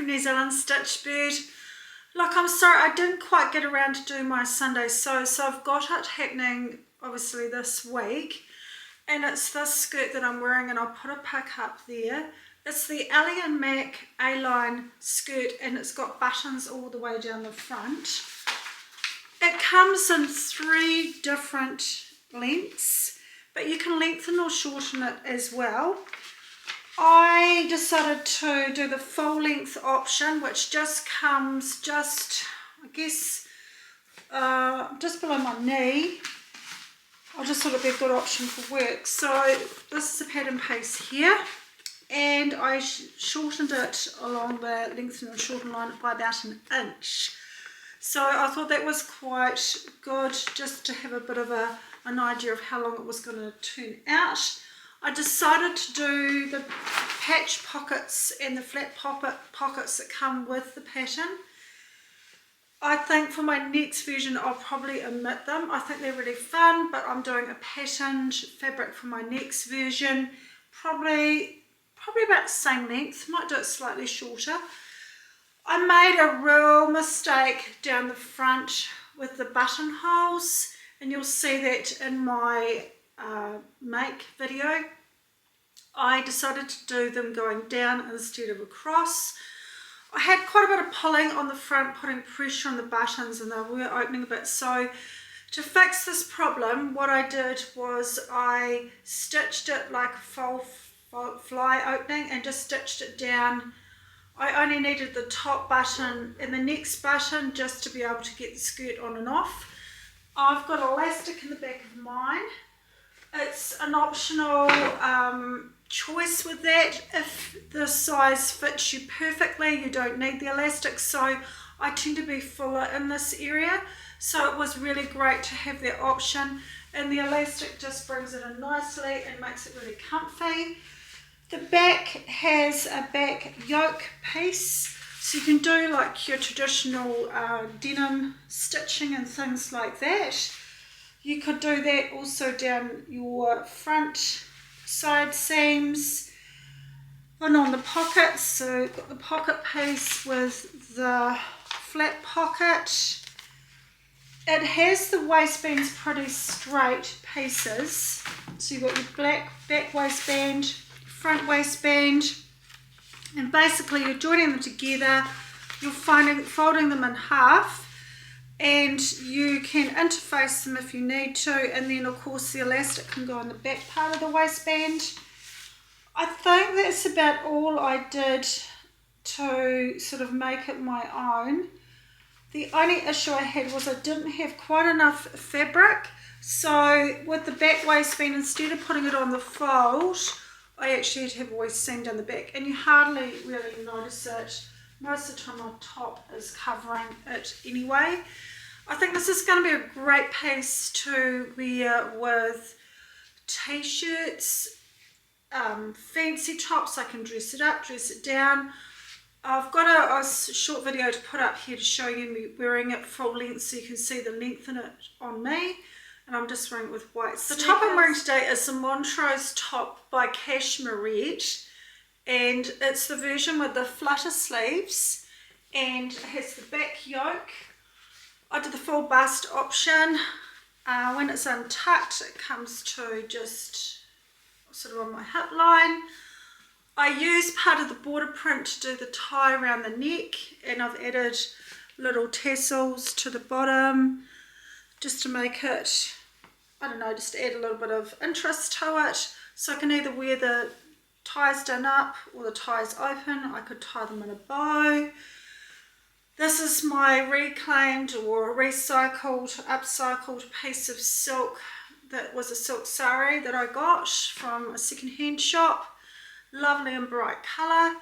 from New Zealand, Stitch Bird. Look, I'm sorry, I didn't quite get around to doing my Sunday sew, so I've got it happening obviously this week. And it's this skirt that I'm wearing, and I'll put a pic up there. It's the Ellie and Mac A-line skirt, and it's got buttons all the way down the front. It comes in 3 different lengths, but you can lengthen or shorten it as well. I decided to do the full length option, which just comes I guess, just below my knee. I just thought it'd be a good option for work. So this is a pattern piece here, and I shortened it along the lengthen and shorten line by about an inch. So I thought that was quite good, just to have a bit of an idea of how long it was going to turn out. I decided to do the patch pockets and the flat pockets that come with the pattern. I think for my next version I'll probably omit them. I think they're really fun, but I'm doing a patterned fabric for my next version. Probably about the same length, might do it slightly shorter. I made a real mistake down the front with the buttonholes, and you'll see that in my make video. I decided to do them going down instead of across. I had quite a bit of pulling on the front, putting pressure on the buttons, and they were opening a bit. So to fix this problem, what I did was I stitched it like a full fly opening and just stitched it down. I only needed the top button and the next button just to be able to get the skirt on and off. I've got elastic in the back of mine. It's an optional choice with that. If the size fits you perfectly, you don't need the elastic. So I tend to be fuller in this area, so it was really great to have that option, and the elastic just brings it in nicely and makes it really comfy. The back has a back yoke piece, so you can do like your traditional denim stitching and things like that. You could do that also down your front side seams and on the pockets. So got the pocket piece with the flat pocket. It has the waistbands pretty straight pieces. So you've got your black back waistband, front waistband, and basically you're joining them together. You're folding them in half, and you can interface them if you need to, and then of course the elastic can go in the back part of the waistband. I think that's about all I did to sort of make it my own. The only issue I had was I didn't have quite enough fabric, so with the back waistband, instead of putting it on the fold, I actually had to have a waist seam down the back, and you hardly really notice it. Most of the time my top is covering it anyway. I think this is going to be a great piece to wear with t-shirts, fancy tops. I can dress it up, dress it down. I've got a short video to put up here to show you me wearing it full length, so you can see the length in it on me. And I'm just wearing it with white sneakers. The top I'm wearing today is the Montrose top by Cashmerette, and it's the version with the flutter sleeves, and it has the back yoke. I did the full bust option. When it's untucked, it comes to just sort of on my hip line. I used part of the border print to do the tie around the neck, and I've added little tassels to the bottom just to make it, I don't know, just to add a little bit of interest to it. So I can either wear the ties done up or the ties open. I could tie them in a bow. This is my reclaimed or recycled, upcycled piece of silk that was a silk sari that I got from a second-hand shop. Lovely and bright colour.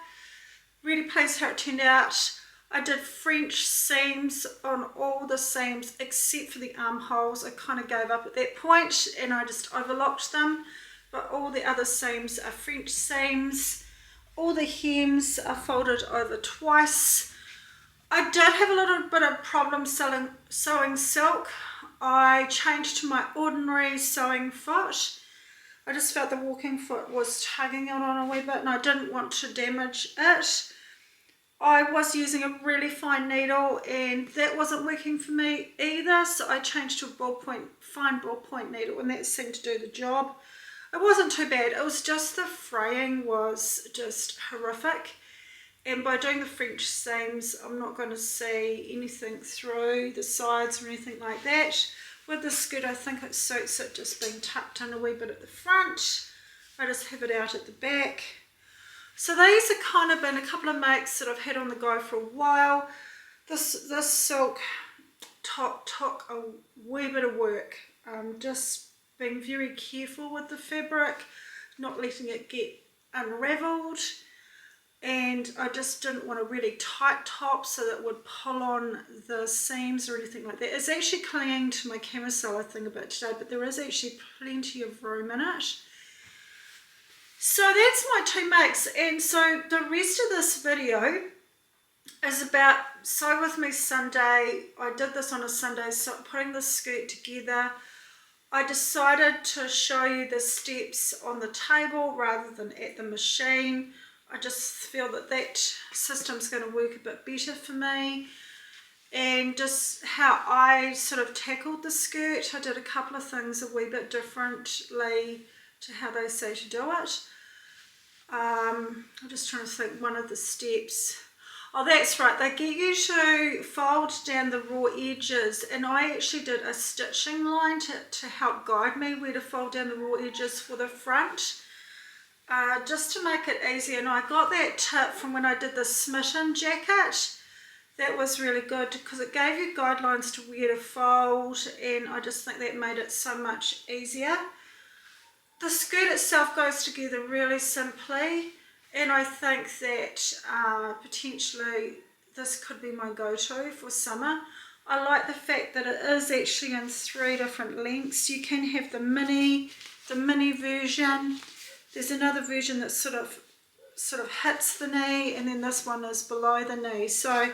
Really pleased how it turned out. I did French seams on all the seams except for the armholes. I kind of gave up at that point and I just overlocked them, but all the other seams are French seams. All the hems are folded over twice. I did have a little bit of problem sewing silk. I changed to my ordinary sewing foot. I just felt the walking foot was tugging it on a wee bit and I didn't want to damage it. I was using a really fine needle and that wasn't working for me either, so I changed to a fine ballpoint needle, and that seemed to do the job. It wasn't too bad, it was just the fraying was just horrific, and by doing the French seams I'm not going to see anything through the sides or anything like that. With the skirt I think it suits it just being tucked in a wee bit at the front. I just have it out at the back. So these have kind of been a couple of makes that I've had on the go for a while. This silk top took a wee bit of work. Just being very careful with the fabric, not letting it get unravelled. And I just didn't want a really tight top so that it would pull on the seams or anything like that. It's actually clinging to my camisole I think a bit today, but there is actually plenty of room in it. So that's my two makes, and so the rest of this video is about Sew With Me Sunday. I did this on a Sunday, so putting the skirt together. I decided to show you the steps on the table rather than at the machine. I just feel that that system's going to work a bit better for me. And just how I sort of tackled the skirt, I did a couple of things a wee bit differently to how they say to do it. I'm just trying to think one of the steps. Oh, that's right, they get you to fold down the raw edges, and I actually did a stitching line to help guide me where to fold down the raw edges for the front, just to make it easier. And I got that tip from when I did the Smitten jacket. That was really good because it gave you guidelines to where to fold, and I just think that made it so much easier. The skirt itself goes together really simply, and I think that potentially this could be my go-to for summer. I like the fact that it is actually in 3 different lengths. You can have the mini version. There's another version that sort of hits the knee, and then this one is below the knee. So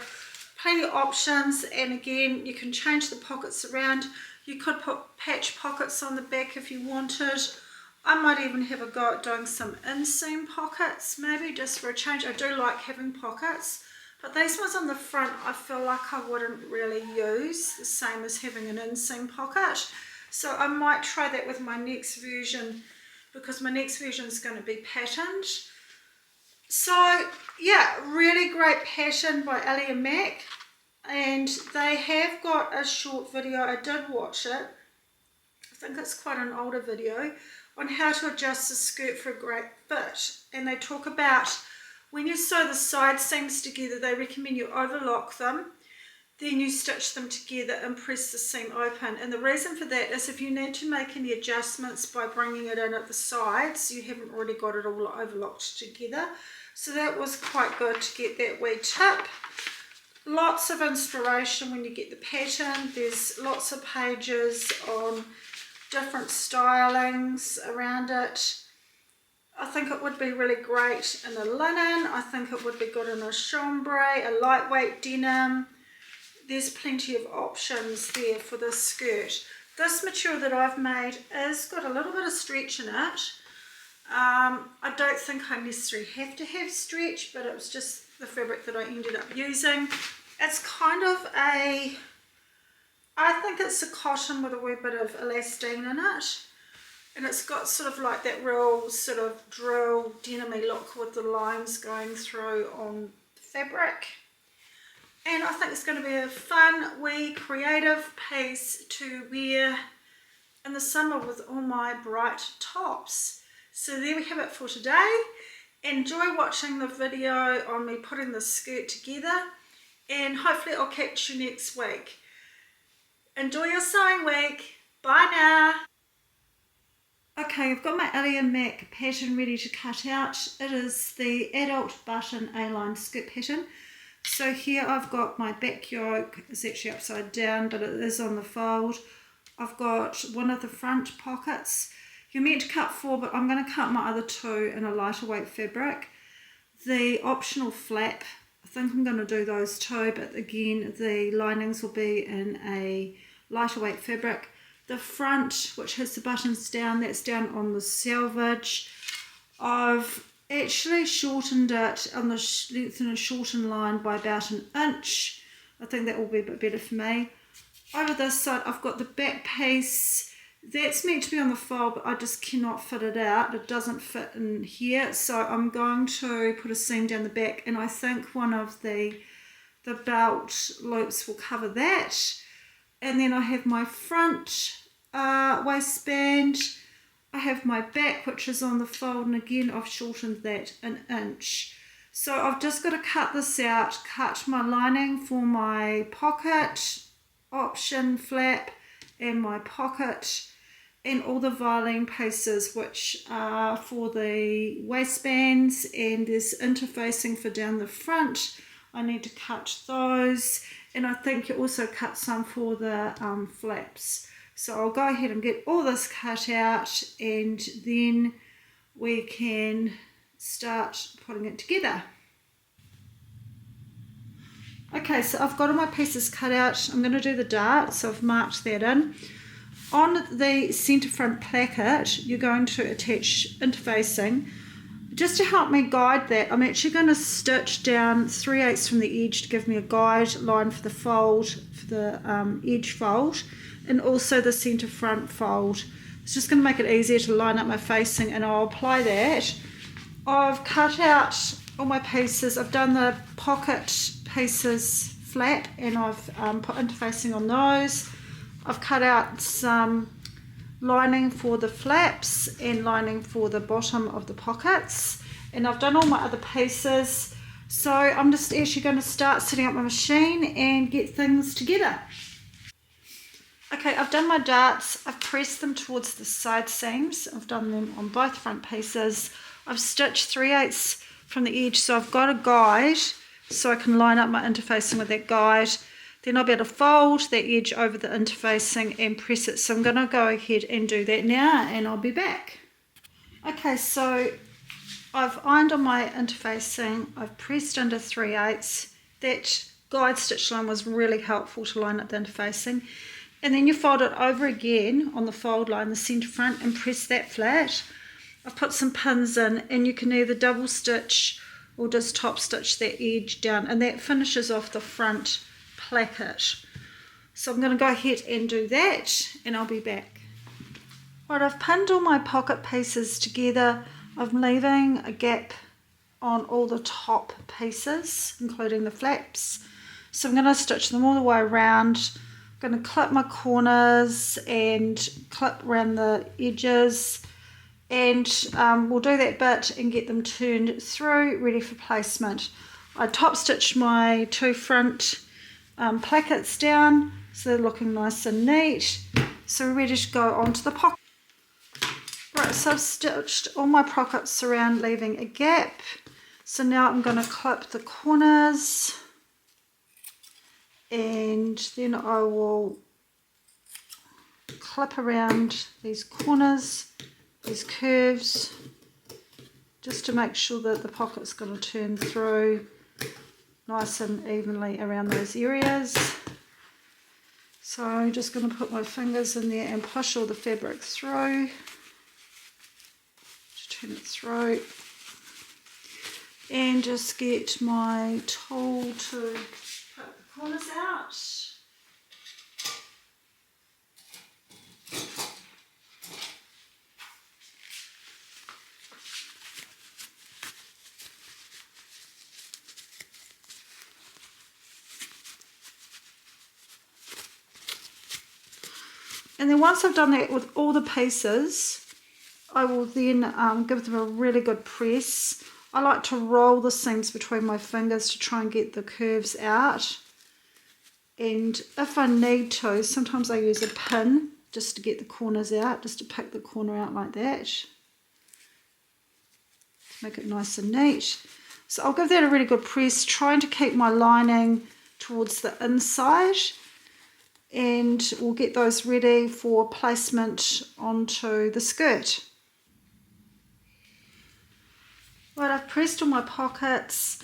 plenty of options, and again you can change the pockets around. You could put patch pockets on the back if you wanted. I might even have a go at doing some inseam pockets, maybe just for a change. I do like having pockets, but these ones on the front I feel like I wouldn't really use the same as having an inseam pocket. So I might try that with my next version, because my next version is going to be patterned. So yeah, really great pattern by Ellie and Mac, and they have got a short video. I did watch it. I think it's quite an older video on how to adjust the skirt for a great fit, and they talk about when you sew the side seams together, they recommend you overlock them, then you stitch them together and press the seam open. And the reason for that is if you need to make any adjustments by bringing it in at the sides, you haven't already got it all overlocked together. So that was quite good to get that wee tip. Lots of inspiration when you get the pattern. There's lots of pages on different stylings around it. I think it would be really great in a linen. I think it would be good in a chambray, a lightweight denim. There's plenty of options there for this skirt. This material that I've made has got a little bit of stretch in it. I don't think I necessarily have to have stretch, but it was just the fabric that I ended up using. It's kind of a, I think it's a cotton with a wee bit of elastine in it, and it's got sort of like that real sort of drill denim-y look with the lines going through on the fabric. And I think it's going to be a fun, wee, creative piece to wear in the summer with all my bright tops. So there we have it for today. Enjoy watching the video on me putting the skirt together, and hopefully I'll catch you next week. Enjoy your sewing week. Bye now. Okay, I've got my Ellie and Mac pattern ready to cut out. It is the adult button A-line skirt pattern. So here I've got my back yoke. It's actually upside down, but it is on the fold. I've got one of the front pockets. You're meant to cut 4, but I'm going to cut my other 2 in a lighter weight fabric. The optional flap, I think I'm going to do those too, but again the linings will be in a lighter weight fabric. The front, which has the buttons down, that's down on the selvage. I've actually shortened it on the lengthen and shorten line by about an inch. I think that will be a bit better for me. Over this side I've got the back piece. That's meant to be on the fold, but I just cannot fit it out. It doesn't fit in here, so I'm going to put a seam down the back, and I think one of the belt loops will cover that. And then I have my front waistband. I have my back, which is on the fold, and again I've shortened that an inch. So I've just got to cut this out, cut my lining for my pocket option flap and my pocket, and all the Varline pieces which are for the waistbands, and there's interfacing for down the front. I need to cut those, and I think you also cut some for the flaps. So I'll go ahead and get all this cut out, and then we can start putting it together. Okay, so I've got all my pieces cut out. I'm going to do the dart, so I've marked that in. On the centre front placket, you're going to attach interfacing. Just to help me guide that, I'm actually going to stitch down 3/8 from the edge to give me a guideline for the fold, for the edge fold, and also the centre front fold. It's just going to make it easier to line up my facing, and I'll apply that. I've cut out all my pieces. I've done the pocket pieces flat, and I've put interfacing on those. I've cut out some lining for the flaps and lining for the bottom of the pockets, and I've done all my other pieces. So I'm just actually going to start setting up my machine and get things together. Okay, I've done my darts. I've pressed them towards the side seams. I've done them on both front pieces. I've stitched 3/8 from the edge, so I've got a guide so I can line up my interfacing with that guide. Then I'll be able to fold that edge over the interfacing and press it. So I'm going to go ahead and do that now, and I'll be back. Okay, so I've ironed on my interfacing. I've pressed under 3/8. That guide stitch line was really helpful to line up the interfacing. And then you fold it over again on the fold line, the centre front, and press that flat. I've put some pins in, and you can either double stitch or just top stitch that edge down, and that finishes off the front placket. So I'm going to go ahead and do that, and I'll be back. Right, I've pinned all my pocket pieces together. I'm leaving a gap on all the top pieces, including the flaps. So I'm going to stitch them all the way around. I'm going to clip my corners and clip around the edges, and we'll do that bit and get them turned through, ready for placement. I top stitched my two front plackets down, so they're looking nice and neat. So we're ready to go onto the pocket. Right, so I've stitched all my pockets around, leaving a gap. So now I'm going to clip the corners, and then I will clip around these corners, these curves, just to make sure that the pocket's going to turn through nice and evenly around those areas. So I'm just going to put my fingers in there and push all the fabric through, just turn it through, and just get my tool to cut the corners out. And then once I've done that with all the pieces, I will then give them a really good press. I like to roll the seams between my fingers to try and get the curves out. And if I need to, sometimes I use a pin just to get the corners out, just to pick the corner out like that. To make it nice and neat. So I'll give that a really good press, trying to keep my lining towards the inside. And we'll get those ready for placement onto the skirt. Right, I've pressed all my pockets,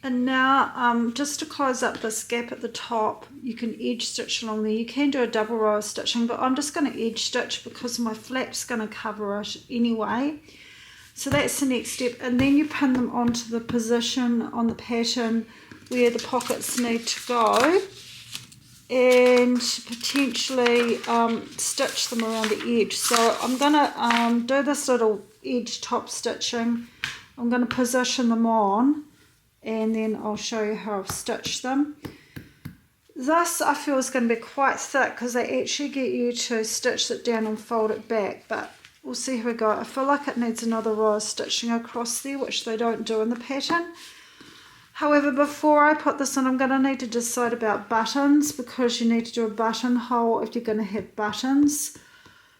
and now just to close up this gap at the top, you can edge stitch along there. You can do a double row of stitching, but I'm just going to edge stitch because my flap's going to cover it anyway. So that's the next step, and then you pin them onto the position on the pattern where the pockets need to go, and potentially stitch them around the edge. So I'm going to do this little edge top stitching. I'm going to position them on, and then I'll show you how I've stitched them. This I feel is going to be quite thick because they actually get you to stitch it down and fold it back, but we'll see how we go. I feel like it needs another row of stitching across there, which they don't do in the pattern. However, before I put this in, I'm going to need to decide about buttons, because you need to do a buttonhole if you're going to have buttons.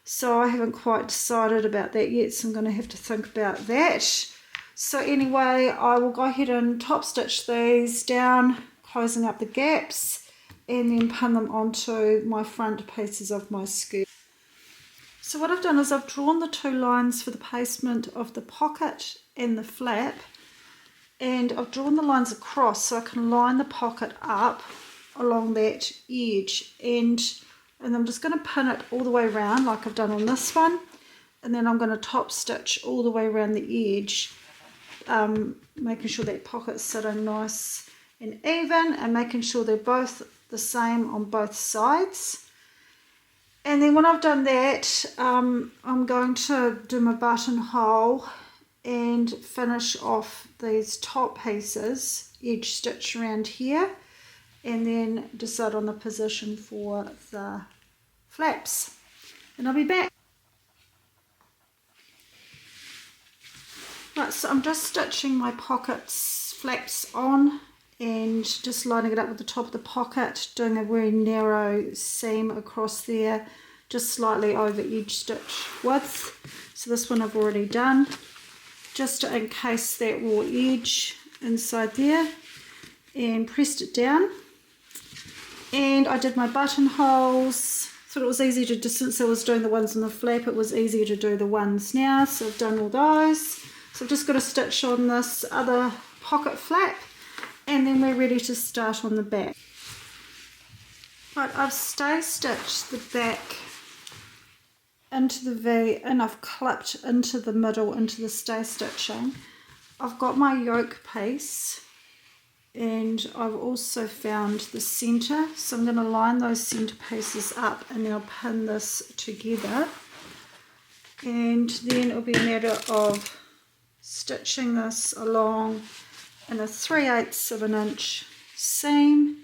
So I haven't quite decided about that yet, so I'm going to have to think about that. So anyway, I will go ahead and top stitch these down, closing up the gaps, and then pin them onto my front pieces of my skirt. So what I've done is I've drawn the 2 lines for the placement of the pocket and the flap, and I've drawn the lines across so I can line the pocket up along that edge, and I'm just going to pin it all the way around like I've done on this one, and then I'm going to top stitch all the way around the edge, making sure that pocket's sitting nice and even, and making sure they're both the same on both sides. And then when I've done that, I'm going to do my buttonhole and finish off these top pieces, edge stitch around here, and then decide on the position for the flaps. And I'll be back. Right, so I'm just stitching my pockets flaps on and just lining it up with the top of the pocket, doing a very narrow seam across there, just slightly over edge stitch width. So this one I've already done, just to encase that raw edge inside there, and pressed it down. And I did my buttonholes. Thought it was easy to do, since I was doing the ones on the flap, it was easier to do the ones now, so I've done all those. So I've just got to stitch on this other pocket flap, and then we're ready to start on the back. Right, I've stay stitched the back into the V, and I've clipped into the middle into the stay stitching. I've got my yoke piece, and I've also found the centre, so I'm going to line those centre pieces up, and then I'll pin this together, and then it'll be a matter of stitching this along in a 3/8 of an inch seam,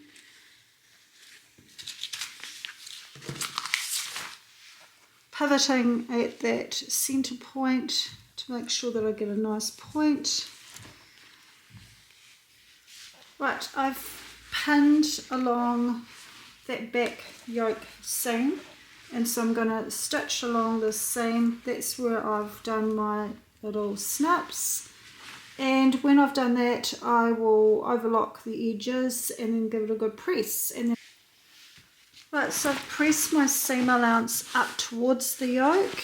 pivoting at that centre point to make sure that I get a nice point. Right, I've pinned along that back yoke seam, and so I'm going to stitch along this seam. That's where I've done my little snaps, and when I've done that I will overlock the edges and then give it a good press. And then right, so I've pressed my seam allowance up towards the yoke,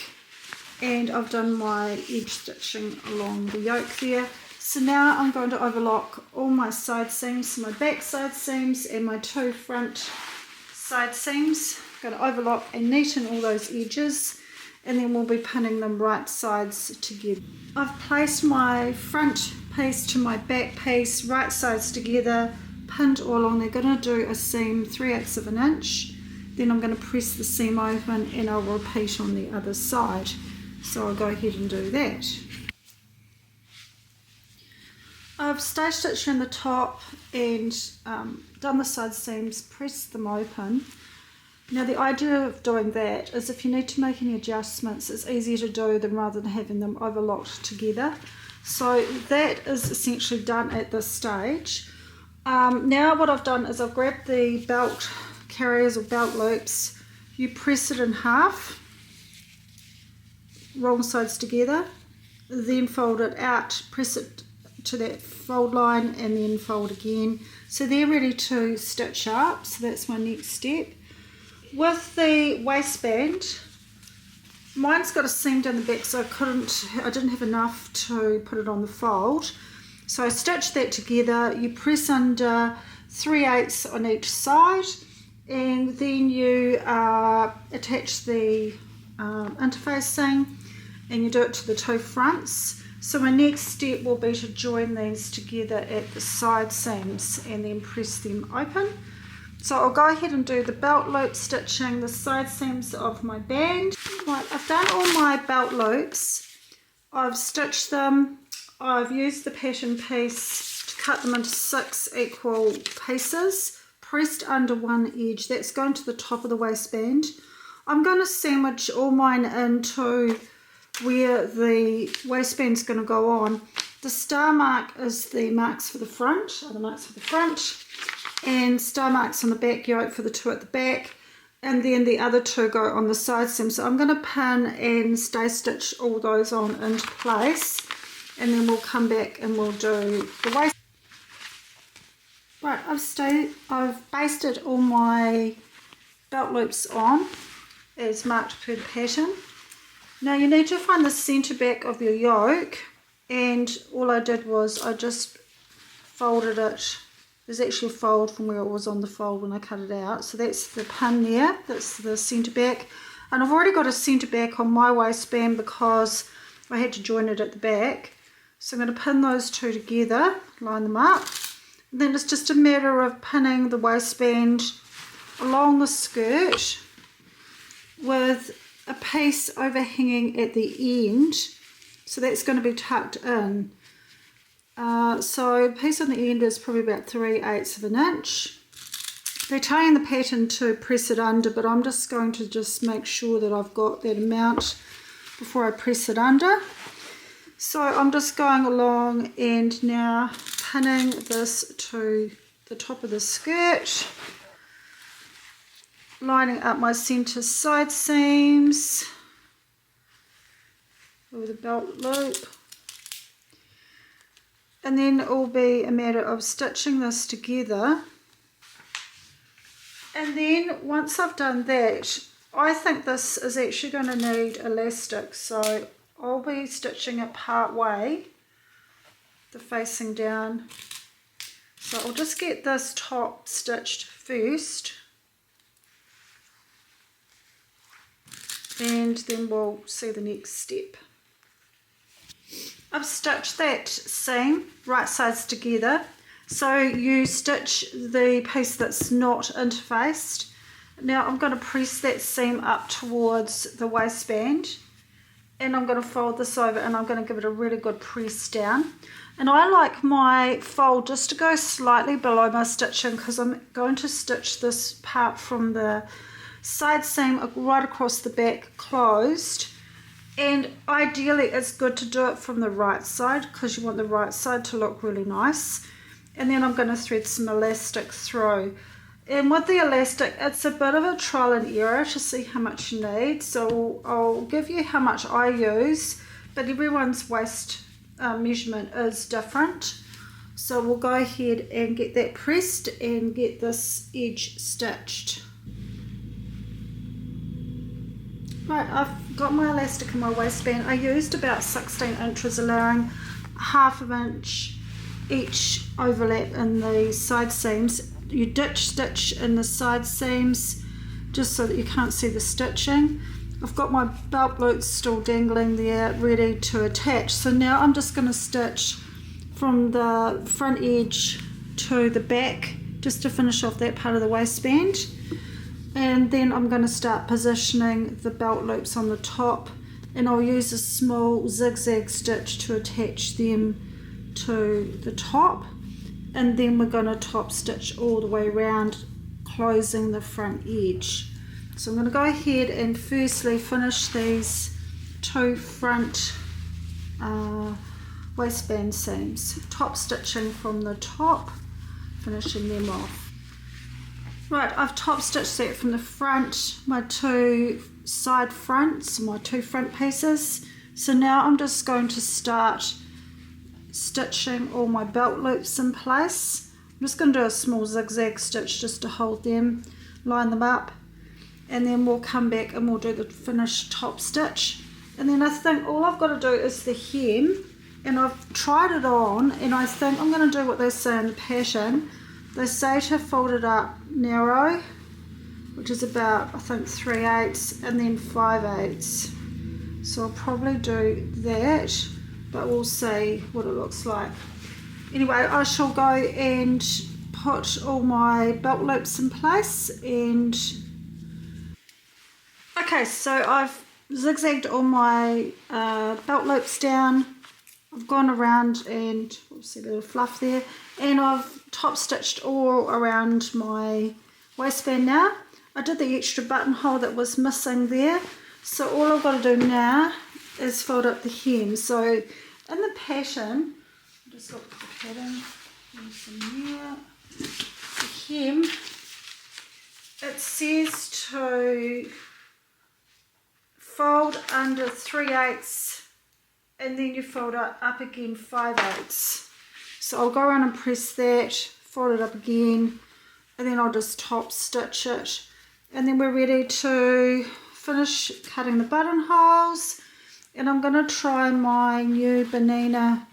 and I've done my edge stitching along the yoke there. So now I'm going to overlock all my side seams, so my back side seams and my 2 front side seams. I'm going to overlock and neaten all those edges, and then we'll be pinning them right sides together. I've placed my front piece to my back piece, right sides together, pinned all along. They're going to do a seam 3/8 of an inch. Then I'm going to press the seam open, and I'll repeat on the other side. So I'll go ahead and do that. I've stay stitched around the top and done the side seams, pressed them open. Now the idea of doing that is if you need to make any adjustments, it's easier to do them rather than having them overlocked together. So that is essentially done at this stage. Now what I've done is I've grabbed the belt carriers or belt loops, you press it in half, wrong sides together, then fold it out, press it to that fold line, and then fold again. So they're ready to stitch up, so that's my next step. With the waistband, mine's got a seam down the back, so I didn't have enough to put it on the fold. So I stitched that together, you press under 3/8 on each side, and then you attach the interfacing, and you do it to the 2 fronts. So my next step will be to join these together at the side seams and then press them open. So I'll go ahead and do the belt loop stitching, the side seams of my band. Right, I've done all my belt loops. I've stitched them. I've used the pattern piece to cut them into 6 equal pieces, pressed under one edge. That's going to the top of the waistband. I'm going to sandwich all mine into where the waistband's going to go on. The star mark is the marks for the front, and star marks on the back yoke for the 2 at the back, and then the other 2 go on the side seam. So I'm going to pin and stay stitch all those on into place, and then we'll come back and we'll do the waist. Right, I've basted all my belt loops on as marked per the pattern. Now you need to find the centre back of your yoke, and all I did was I just folded it. There's actually a fold from where it was on the fold when I cut it out. So that's the pin there, that's the centre back. And I've already got a centre back on my waistband because I had to join it at the back. So I'm going to pin those 2 together, line them up. And then it's just a matter of pinning the waistband along the skirt with a piece overhanging at the end. So that's going to be tucked in. So a piece on the end is probably about 3/8 of an inch. They're telling the pattern to press it under, but I'm just going to make sure that I've got that amount before I press it under. So I'm just going along and now pinning this to the top of the skirt, lining up my centre side seams with a belt loop. And then it will be a matter of stitching this together. And then once I've done that, I think this is actually going to need elastic, so I'll be stitching it part way, the facing down. So I'll just get this top stitched first, and then we'll see the next step. I've stitched that seam right sides together, so you stitch the piece that's not interfaced. Now I'm going to press that seam up towards the waistband, and I'm going to fold this over and I'm going to give it a really good press down. And I like my fold just to go slightly below my stitching because I'm going to stitch this part from the side seam right across the back closed. And ideally it's good to do it from the right side because you want the right side to look really nice. And then I'm going to thread some elastic through. And with the elastic, it's a bit of a trial and error to see how much you need. So I'll give you how much I use, but everyone's waist measurement is different. So we'll go ahead and get that pressed and get this edge stitched. Right, I've got my elastic in my waistband. I used about 16 inches, allowing ½ inch each overlap in the side seams. You ditch stitch in the side seams just so that you can't see the stitching. I've got my belt loops still dangling there ready to attach. So now I'm just going to stitch from the front edge to the back just to finish off that part of the waistband. And then I'm going to start positioning the belt loops on the top, and I'll use a small zigzag stitch to attach them to the top, and then we're going to top stitch all the way around, closing the front edge. So I'm going to go ahead and firstly finish these 2 front waistband seams, top stitching from the top, finishing them off. Right, I've top stitched that from the front, my 2 side fronts, my 2 front pieces. So now I'm just going to start stitching all my belt loops in place. I'm just going to do a small zigzag stitch just to hold them, line them up, and then we'll come back and we'll do the finished top stitch. And then I think all I've got to do is the hem, and I've tried it on, and I think I'm going to do what they say in the pattern. They say to fold it up narrow, which is about, I think, 3/8 and then 5/8. So I'll probably do that. but we'll see what it looks like. Anyway, I shall go and put all my belt loops in place. And okay, so I've zigzagged all my belt loops down. I've gone around and see a little fluff there, and I've top stitched all around my waistband now. I did the extra buttonhole that was missing there, so all I've got to do now is fold up the hem. So in the pattern, just look at the pattern, there's some here. The hem, it says to fold under 3/8 and then you fold it up again 5/8. So I'll go around and press that, fold it up again, and then I'll just top stitch it. And then we're ready to finish cutting the buttonholes. And I'm going to try my new Banana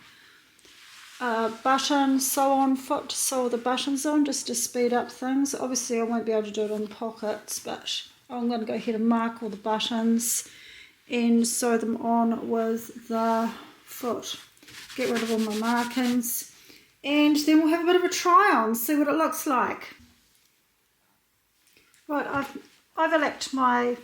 button sew-on foot to sew the buttons on, just to speed up things. Obviously I won't be able to do it in the pockets, but I'm going to go ahead and mark all the buttons and sew them on with the foot. Get rid of all my markings, and then we'll have a bit of a try on, see what it looks like. Right, I've overlapped my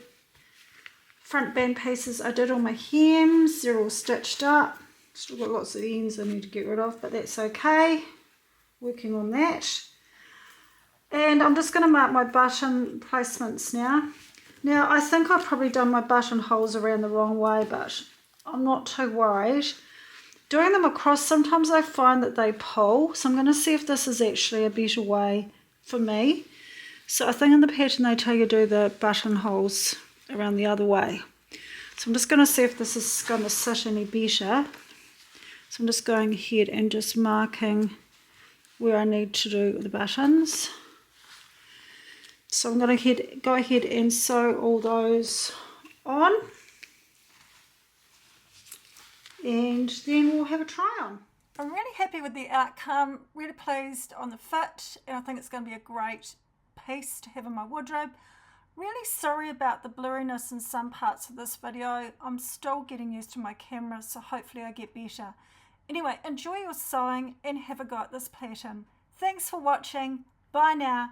front band pieces. I did all my hems, they're all stitched up. Still got lots of ends I need to get rid of, but that's okay. Working on that. And I'm just going to mark my button placements now. Now, I think I've probably done my buttonholes around the wrong way, but I'm not too worried. Doing them across, sometimes I find that they pull, so I'm going to see if this is actually a better way for me. So I think in the pattern they tell you to do the buttonholes around the other way. So I'm just going to see if this is going to sit any better. So I'm just going ahead and just marking where I need to do the buttons. So I'm going to go ahead and sew all those on, and then we'll have a try on. I'm really happy with the outcome, really pleased on the fit, and I think it's going to be a great piece to have in my wardrobe. Really sorry about the blurriness in some parts of this video. I'm still getting used to my camera, so hopefully I get better. Anyway, enjoy your sewing and have a go at this pattern. Thanks for watching. Bye now.